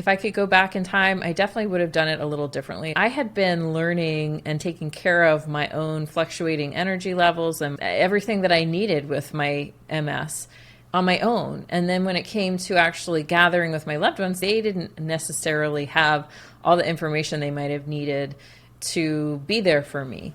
If I could go back in time, I definitely would have done it a little differently. I had been learning and taking care of my own fluctuating energy levels and everything that I needed with my MS on my own. And then when it came to actually gathering with my loved ones, they didn't necessarily have all the information they might have needed to be there for me.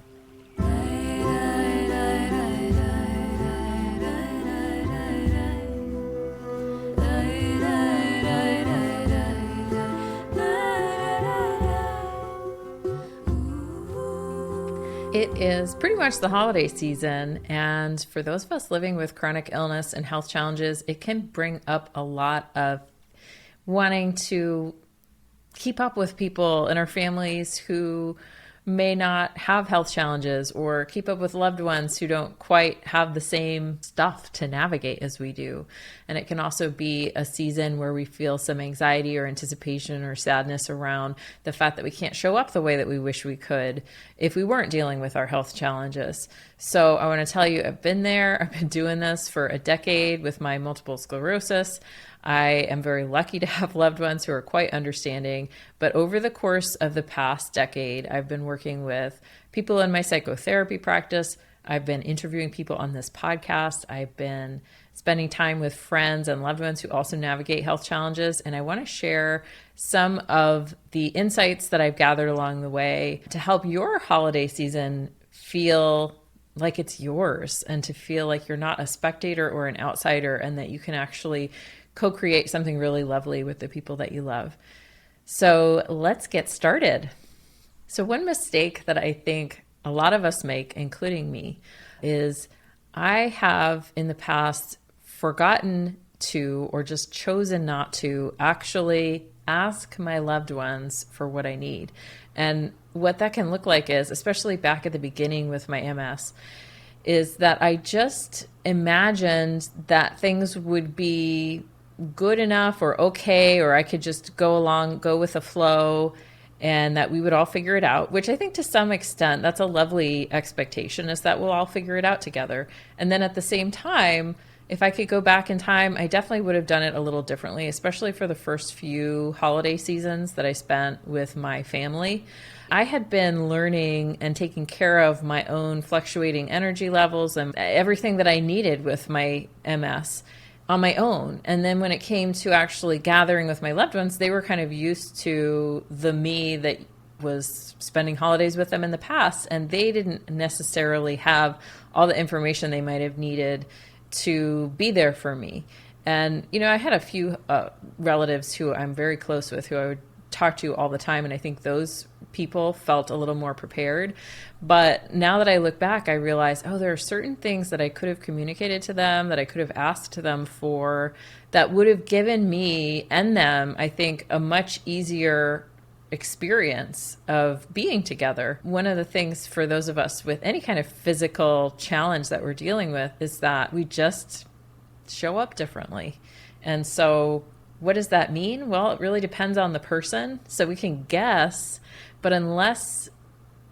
It is pretty much the holiday season, and for those of us living with chronic illness and health challenges, it can bring up a lot of wanting to keep up with people in our families who may not have health challenges, or keep up with loved ones who don't quite have the same stuff to navigate as we do. And it can also be a season where we feel some anxiety or anticipation or sadness around the fact that we can't show up the way that we wish we could if we weren't dealing with our health challenges. So I want to tell you, I've been there. I've been doing this for a decade with my multiple sclerosis. I am very lucky to have loved ones who are quite understanding. But over the course of the past decade, I've been working with people in my psychotherapy practice. I've been interviewing people on this podcast. I've been spending time with friends and loved ones who also navigate health challenges. And I want to share some of the insights that I've gathered along the way to help your holiday season feel like it's yours, and to feel like you're not a spectator or an outsider, and that you can actually co-create something really lovely with the people that you love. So let's get started. So one mistake that I think a lot of us make, including me, is I have in the past forgotten to, or just chosen not to, actually ask my loved ones for what I need. And what that can look like is, especially back at the beginning with my MS, is that I just imagined that things would be good enough or okay, or I could just go with the flow, and that we would all figure it out, which I think to some extent, that's a lovely expectation, is that we'll all figure it out together. And then at the same time, if I could go back in time, I definitely would have done it a little differently, especially for the first few holiday seasons that I spent with my family. I had been learning and taking care of my own fluctuating energy levels and everything that I needed with my MS on my own. And then when it came to actually gathering with my loved ones, they were kind of used to the me that was spending holidays with them in the past, and they didn't necessarily have all the information they might have needed to be there for me. And, you know, I had a few relatives who I'm very close with, who I would talk to all the time, and I think those people felt a little more prepared. But now that I look back, I realize, oh, there are certain things that I could have communicated to them, that I could have asked them for, that would have given me and them, I think, a much easier experience of being together. One of the things for those of us with any kind of physical challenge that we're dealing with is that we just show up differently. And so what does that mean? Well, it really depends on the person. So we can guess, but unless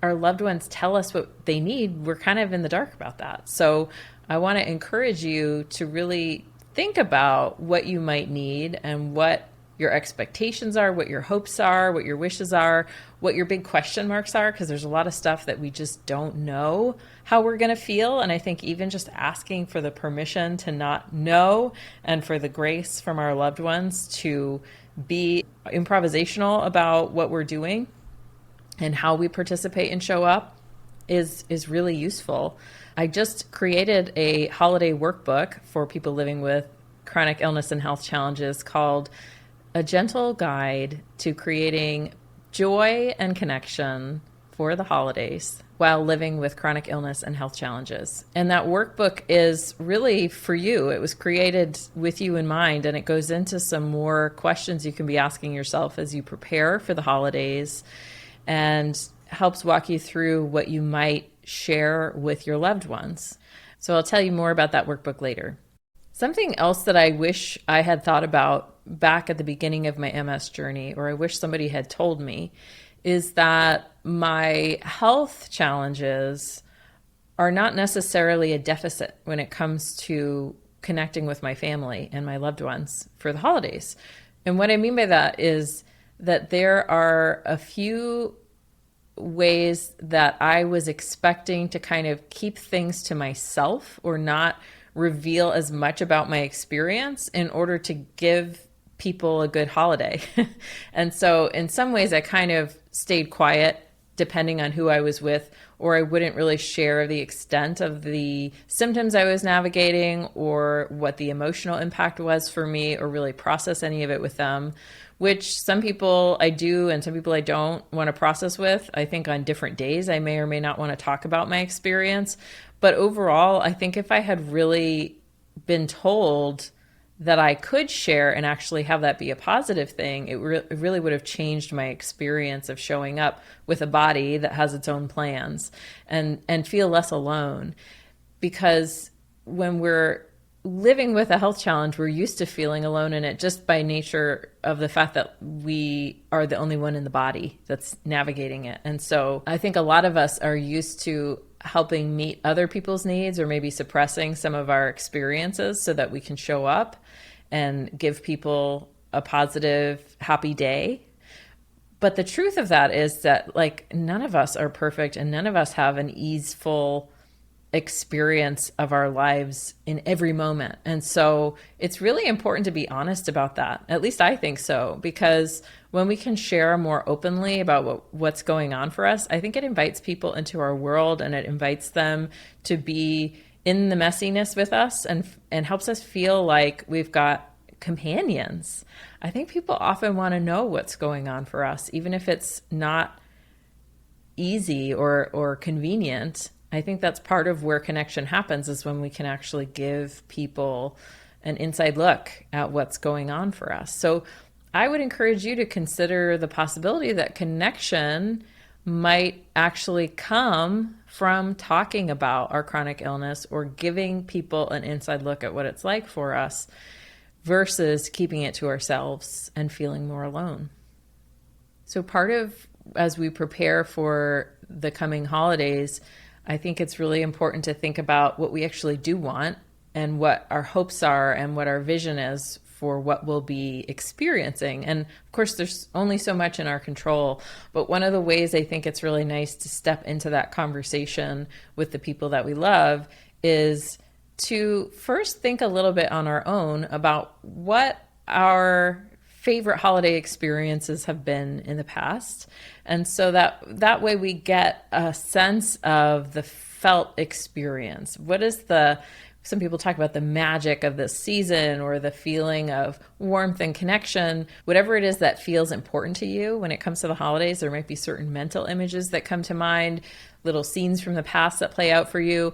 our loved ones tell us what they need, we're kind of in the dark about that. So I want to encourage you to really think about what you might need and what your expectations are, what your hopes are, what your wishes are, what your big question marks are, because there's a lot of stuff that we just don't know how we're going to feel. And I think even just asking for the permission to not know, and for the grace from our loved ones to be improvisational about what we're doing and how we participate and show up is really useful. I just created a holiday workbook for people living with chronic illness and health challenges called A Gentle Guide to Creating Joy and Connection for the Holidays while living with chronic illness and health challenges. And that workbook is really for you. It was created with you in mind, and it goes into some more questions you can be asking yourself as you prepare for the holidays, and helps walk you through what you might share with your loved ones. So I'll tell you more about that workbook later. Something else that I wish I had thought about back at the beginning of my MS journey, or I wish somebody had told me, is that my health challenges are not necessarily a deficit when it comes to connecting with my family and my loved ones for the holidays. And what I mean by that is that there are a few ways that I was expecting to kind of keep things to myself or not reveal as much about my experience in order to give people a good holiday. And so in some ways I kind of stayed quiet depending on who I was with, or I wouldn't really share the extent of the symptoms I was navigating or what the emotional impact was for me, or really process any of it with them, which some people I do and some people I don't want to process with. I think on different days I may or may not want to talk about my experience. But overall, I think if I had really been told that I could share and actually have that be a positive thing, it really would have changed my experience of showing up with a body that has its own plans and feel less alone. Because when we're living with a health challenge, we're used to feeling alone in it just by nature of the fact that we are the only one in the body that's navigating it. And so I think a lot of us are used to helping meet other people's needs, or maybe suppressing some of our experiences so that we can show up and give people a positive, happy day. But the truth of that is that, like, none of us are perfect and none of us have an easeful experience of our lives in every moment. And so it's really important to be honest about that. At least I think so, because when we can share more openly about what's going on for us, I think it invites people into our world and it invites them to be in the messiness with us and helps us feel like we've got companions. I think people often want to know what's going on for us, even if it's not easy or convenient. I think that's part of where connection happens, is when we can actually give people an inside look at what's going on for us. So I would encourage you to consider the possibility that connection might actually come from talking about our chronic illness or giving people an inside look at what it's like for us, versus keeping it to ourselves and feeling more alone. So part of, as we prepare for the coming holidays, I think it's really important to think about what we actually do want and what our hopes are and what our vision is for what we'll be experiencing. And of course, there's only so much in our control, but one of the ways I think it's really nice to step into that conversation with the people that we love is to first think a little bit on our own about what our favorite holiday experiences have been in the past. And so that way we get a sense of the felt experience. What is some people talk about the magic of this season, or the feeling of warmth and connection, whatever it is that feels important to you when it comes to the holidays. There might be certain mental images that come to mind, little scenes from the past that play out for you.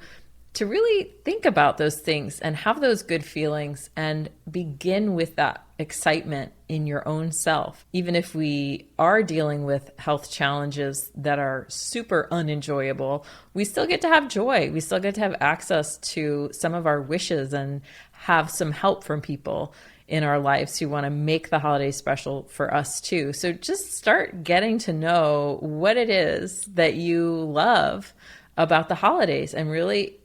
To really think about those things and have those good feelings and begin with that excitement in your own self. Even if we are dealing with health challenges that are super unenjoyable, we still get to have joy. We still get to have access to some of our wishes and have some help from people in our lives who want to make the holidays special for us too. So just start getting to know what it is that you love about the holidays and really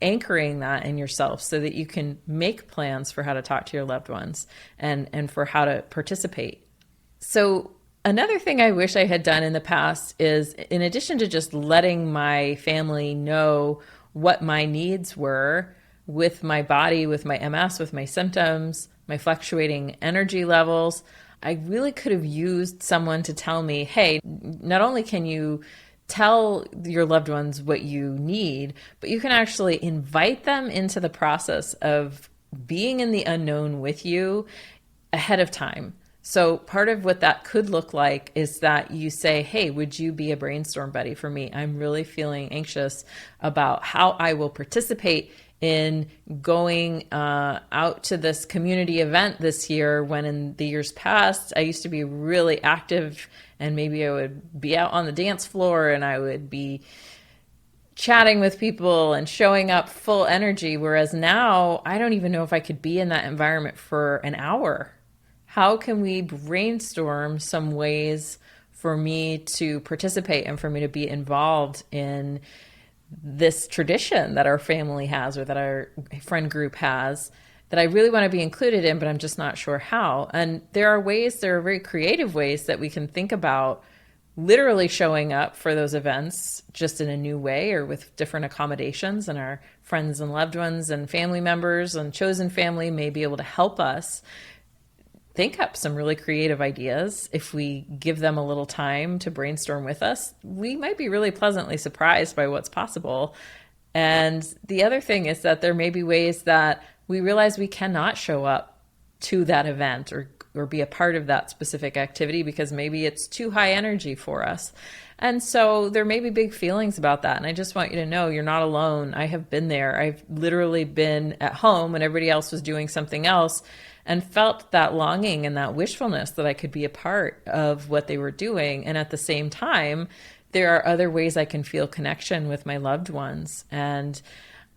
anchoring that in yourself so that you can make plans for how to talk to your loved ones and for how to participate. So another thing I wish I had done in the past is, in addition to just letting my family know what my needs were with my body, with my MS, with my symptoms, my fluctuating energy levels, I really could have used someone to tell me, hey, not only can you tell your loved ones what you need, but you can actually invite them into the process of being in the unknown with you ahead of time. So part of what that could look like is that you say, hey, would you be a brainstorm buddy for me? I'm really feeling anxious about how I will participate in going out to this community event this year, when in the years past, I used to be really active and maybe I would be out on the dance floor and I would be chatting with people and showing up full energy. Whereas now I don't even know if I could be in that environment for an hour. How can we brainstorm some ways for me to participate and for me to be involved in this tradition that our family has or that our friend group has, that I really want to be included in, but I'm just not sure how. And there are very creative ways that we can think about literally showing up for those events just in a new way or with different accommodations. And our friends and loved ones and family members and chosen family may be able to help us think up some really creative ideas. If we give them a little time to brainstorm with us, we might be really pleasantly surprised by what's possible. And the other thing is that there may be ways that we realize we cannot show up to that event or be a part of that specific activity because maybe it's too high energy for us. And so there may be big feelings about that. And I just want you to know you're not alone. I have been there. I've literally been at home when everybody else was doing something else and felt that longing and that wishfulness that I could be a part of what they were doing. And at the same time, there are other ways I can feel connection with my loved ones. And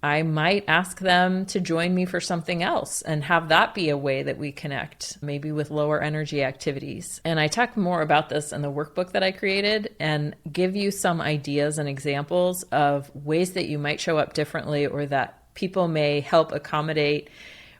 I might ask them to join me for something else and have that be a way that we connect, maybe with lower energy activities. And I talk more about this in the workbook that I created and give you some ideas and examples of ways that you might show up differently or that people may help accommodate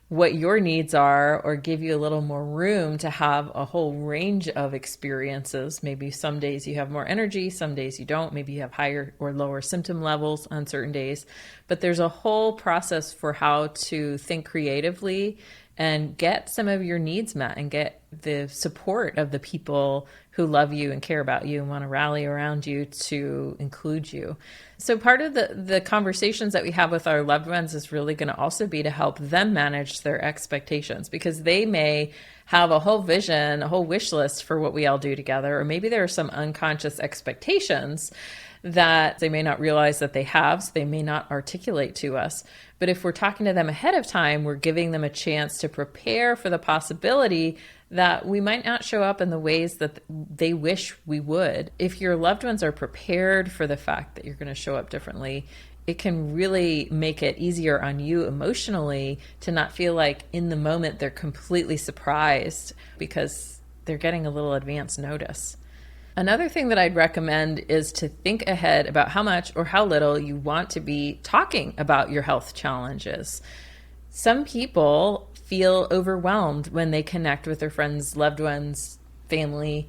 what your needs are or give you a little more room to have a whole range of experiences. Maybe some days you have more energy, some days you don't. Maybe you have higher or lower symptom levels on certain days. But there's a whole process for how to think creatively and get some of your needs met and get the support of the people who love you and care about you and want to rally around you to include you. So part of the conversations that we have with our loved ones is really going to also be to help them manage their expectations, because they may have a whole vision, a whole wish list for what we all do together, or maybe there are some unconscious expectations that they may not realize that they have, so they may not articulate to us. But if we're talking to them ahead of time, we're giving them a chance to prepare for the possibility that we might not show up in the ways that they wish we would. If your loved ones are prepared for the fact that you're going to show up differently, it can really make it easier on you emotionally to not feel like in the moment they're completely surprised because they're getting a little advance notice. Another thing that I'd recommend is to think ahead about how much or how little you want to be talking about your health challenges. Some people feel overwhelmed when they connect with their friends, loved ones, family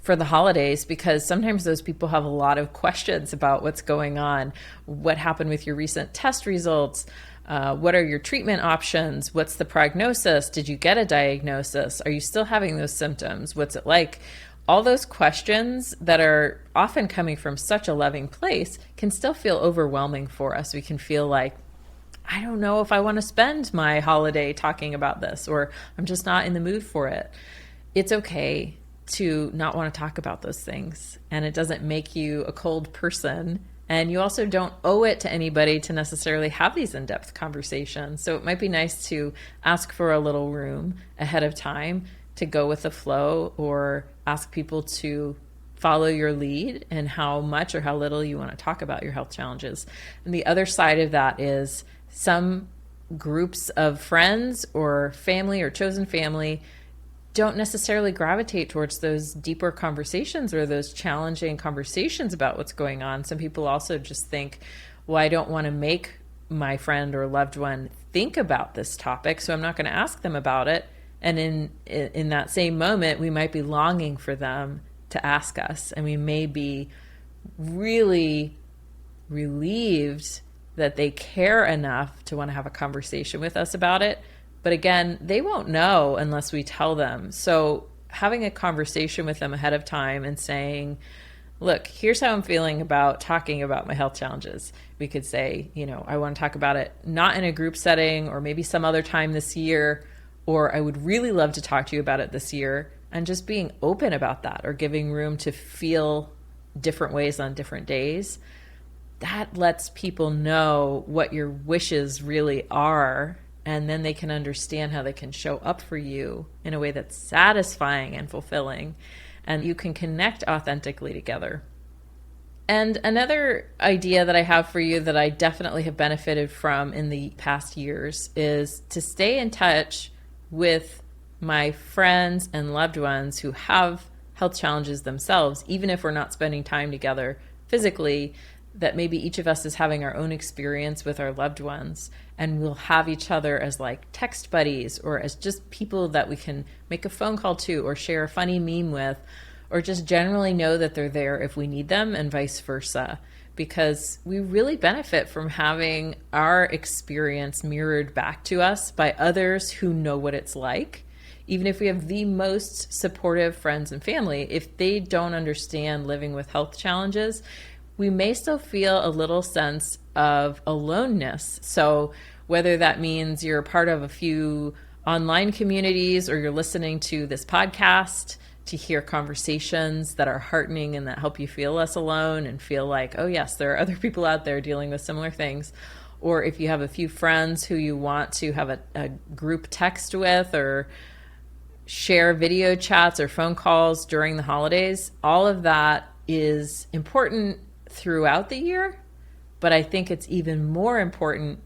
for the holidays, because sometimes those people have a lot of questions about what's going on. What happened with your recent test results? What are your treatment options? What's the prognosis? Did you get a diagnosis? Are you still having those symptoms? What's it like? All those questions that are often coming from such a loving place can still feel overwhelming for us. We can feel like, I don't know if I want to spend my holiday talking about this, or I'm just not in the mood for it. It's okay to not want to talk about those things, and it doesn't make you a cold person. And you also don't owe it to anybody to necessarily have these in-depth conversations. So it might be nice to ask for a little room ahead of time to go with the flow, or ask people to follow your lead and how much or how little you want to talk about your health challenges. And the other side of that is some groups of friends or family or chosen family don't necessarily gravitate towards those deeper conversations or those challenging conversations about what's going on. Some people also just think, well, I don't want to make my friend or loved one think about this topic, so I'm not going to ask them about it. And in that same moment, we might be longing for them to ask us, and we may be really relieved that they care enough to want to have a conversation with us about it. But again, they won't know unless we tell them. So having a conversation with them ahead of time and saying, look, here's how I'm feeling about talking about my health challenges. We could say, I want to talk about it not in a group setting, or maybe some other time this year, or I would really love to talk to you about it this year, and just being open about that, or giving room to feel different ways on different days. That lets people know what your wishes really are, and then they can understand how they can show up for you in a way that's satisfying and fulfilling, and you can connect authentically together. And another idea that I have for you that I definitely have benefited from in the past years is to stay in touch with my friends and loved ones who have health challenges themselves, even if we're not spending time together physically. that maybe each of us is having our own experience with our loved ones, and we'll have each other as like text buddies or as just people that we can make a phone call to or share a funny meme with, or just generally know that they're there if we need them, and vice versa. Because we really benefit from having our experience mirrored back to us by others who know what it's like. Even if we have the most supportive friends and family, if they don't understand living with health challenges, we may still feel a little sense of aloneness. So whether that means you're a part of a few online communities or you're listening to this podcast to hear conversations that are heartening and that help you feel less alone and feel like, oh yes, there are other people out there dealing with similar things. Or if you have a few friends who you want to have a group text with or share video chats or phone calls during the holidays, all of that is important throughout the year. But I think it's even more important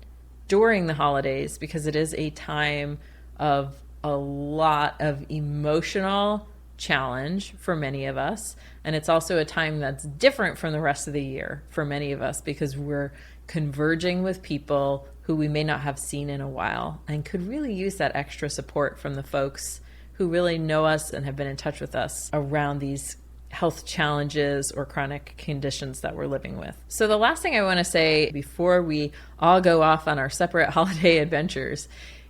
during the holidays because it is a time of a lot of emotional challenge for many of us. And it's also a time that's different from the rest of the year for many of us because we're converging with people who we may not have seen in a while and could really use that extra support from the folks who really know us and have been in touch with us around these health challenges or chronic conditions that we're living with. So the last thing I want to say before we all go off on our separate holiday adventures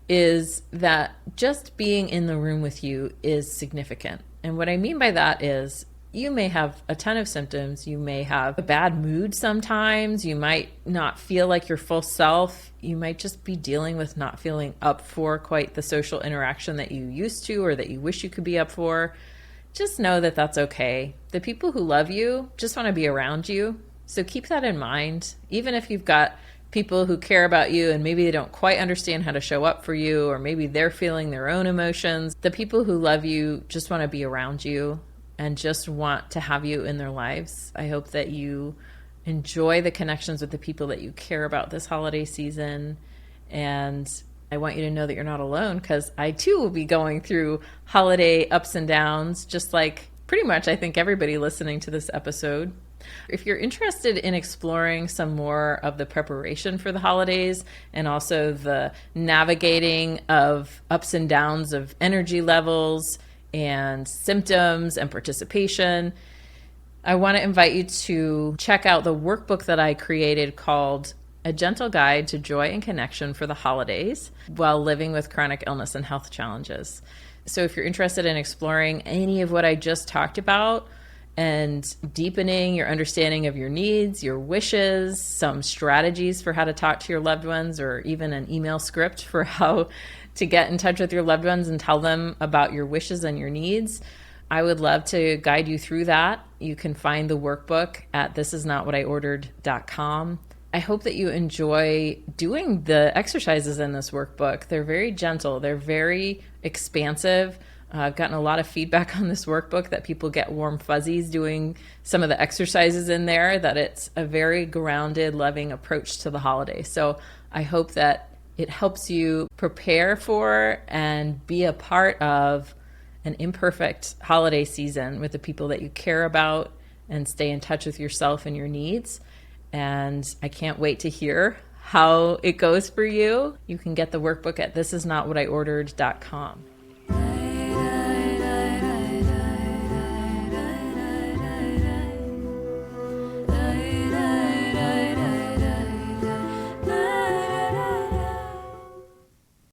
is that just being in the room with you is significant. And what I mean by that is you may have a ton of symptoms. You may have a bad mood sometimes. You might not feel like your full self. You might just be dealing with not feeling up for quite the social interaction that you used to or that you wish you could be up for. Just know that that's okay. The people who love you just want to be around you. So keep that in mind. Even if you've got people who care about you and maybe they don't quite understand how to show up for you, or maybe they're feeling their own emotions, the people who love you just want to be around you and just want to have you in their lives. I hope that you enjoy the connections with the people that you care about this holiday season. And I want you to know that you're not alone, because I too will be going through holiday ups and downs, just like pretty much I think everybody listening to this episode. If you're interested in exploring some more of the preparation for the holidays and also the navigating of ups and downs of energy levels and symptoms and participation, I want to invite you to check out the workbook that I created called A Gentle Guide to Joy and Connection for the Holidays While Living with Chronic Illness and Health Challenges. So if you're interested in exploring any of what I just talked about and deepening your understanding of your needs, your wishes, some strategies for how to talk to your loved ones, or even an email script for how to get in touch with your loved ones and tell them about your wishes and your needs, I would love to guide you through that. You can find the workbook at thisisnotwhatiordered.com. I hope that you enjoy doing the exercises in this workbook. They're very gentle. They're very expansive. I've gotten a lot of feedback on this workbook that people get warm fuzzies doing some of the exercises in there, that it's a very grounded, loving approach to the holiday. So I hope that it helps you prepare for and be a part of an imperfect holiday season with the people that you care about, and stay in touch with yourself and your needs. And I can't wait to hear how it goes for you. You can get the workbook at thisisnotwhatiordered.com.